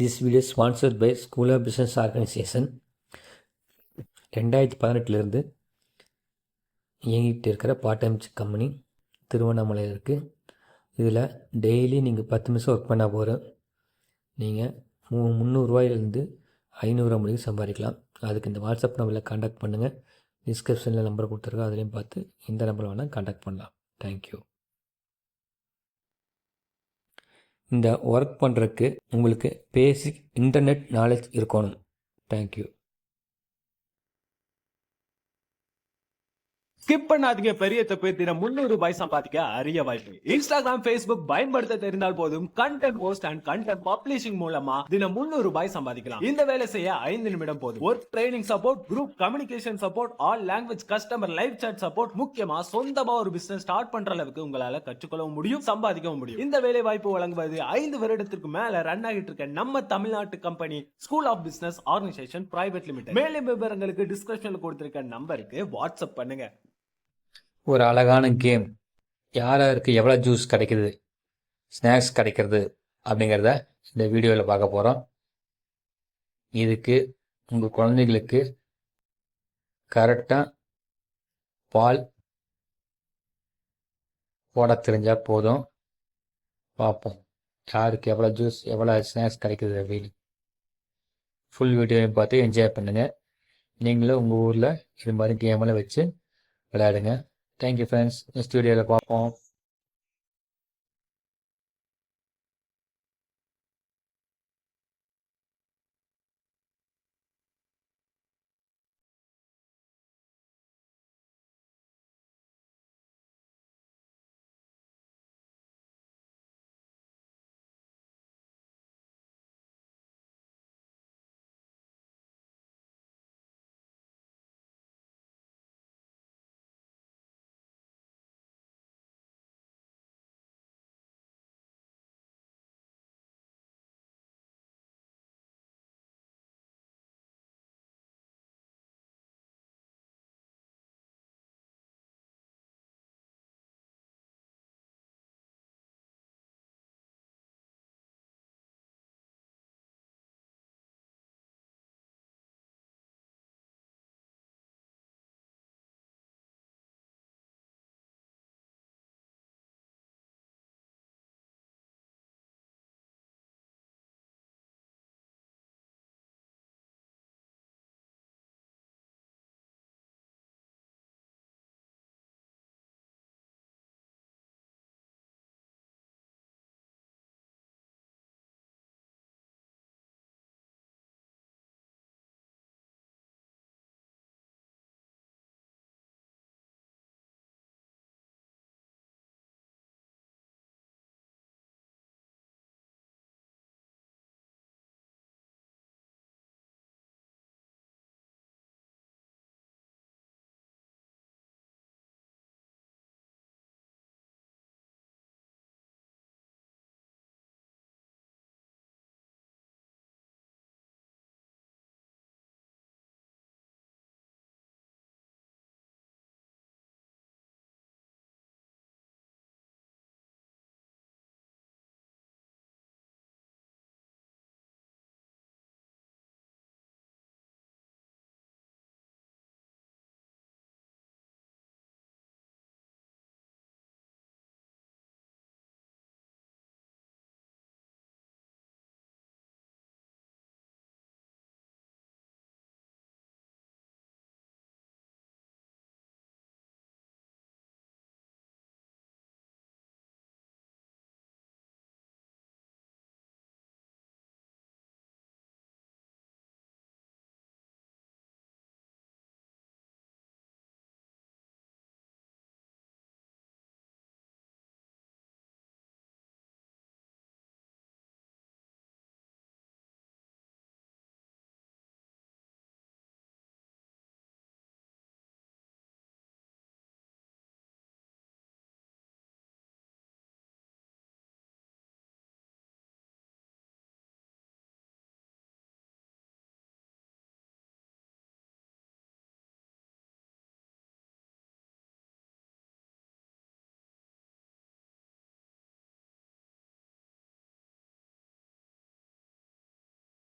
This video is sponsored by School of Business Organization. 2018 இயங்கிட்டு இருக்கிற part time company திருவண்ணாமலையில் இருக்குது. இதில் டெய்லி நீங்கள் 10 நிமிஷம் ஒர்க் பண்ணால் போகிறோம். நீங்கள் 300 ரூபாயிலேருந்து 500 ரூபா முடியும் சம்பாதிக்கலாம். அதுக்கு இந்த வாட்ஸ்அப் நம்பரில் கான்டாக்ட் பண்ணுங்கள். டிஸ்கிரிப்ஷனில் நம்பர் கொடுத்துருக்கோம், அதுலேயும் பார்த்து இந்த நம்பரில் வேணால் கான்டாக்ட் பண்ணலாம். தேங்க்யூ. இந்த ஒர்க் பண்ணுறதுக்கு உங்களுக்கு பேசிக் இன்டர்நெட் நாலேஜ் இருக்கணும். தேங்க்யூ. ஸ்கிப் பண்ணாதீங்க, பெரிய தப்பு. தினம் 300 ரூபாய் சம்பாதிக்க அரிய வாய்ப்பு. இன்ஸ்டாகிராம், ஃபேஸ்புக் பயன்படுத்த தெரிந்தால் போதும் content post and content publishing மூலமா தினம் 300 ரூபாய் சம்பாதிக்கலாம். இந்த வேலை செய்ய 5 நிமிடம் போதும். Work training support, group communication support, all language customer live chat support, முக்கியமா சொந்தமா ஒரு பிசினஸ் ஸ்டார்ட் பண்ற அளவுக்கு உங்களால கற்றுக்கொள்ளவும் முடியும், சம்பாதிக்கவும் முடியும். இந்த வேலை வாய்ப்பு வழங்குவது 5 வருடத்திற்கு மேல ரன் ஆகிட்டு இருக்க நம்ம தமிழ்நாட்டு company school of business organisation private limited. மேலும் விவரங்களுக்கு டிஸ்கிரிப்ஷன்ல கொடுத்திருக்க நம்பருக்கு வாட்ஸ்அப் பண்ணுங்க. ஒரு அழகான கேம். யாருக்கு எவ்வளோ ஜூஸ் கிடைக்குது, ஸ்நாக்ஸ் கிடைக்கிறது அப்படிங்கிறத இந்த வீடியோவில் பார்க்க போகிறோம். இதுக்கு உங்கள் குழந்தைகளுக்கு கரெக்டாக பால் போட தெரிஞ்சால் போதும். பார்ப்போம் யாருக்கு எவ்வளோ ஜூஸ், எவ்வளோ ஸ்நாக்ஸ் கிடைக்குது அப்படின்னு. ஃபுல் வீடியோவையும் பார்த்து என்ஜாய் பண்ணுங்கள். நீங்களும் உங்கள் ஊரில் இது மாதிரி கேமெல்லாம் வச்சு விளையாடுங்க. Thank you friends. நெக்ஸ்ட் வீடியோவில் பார்ப்போம்.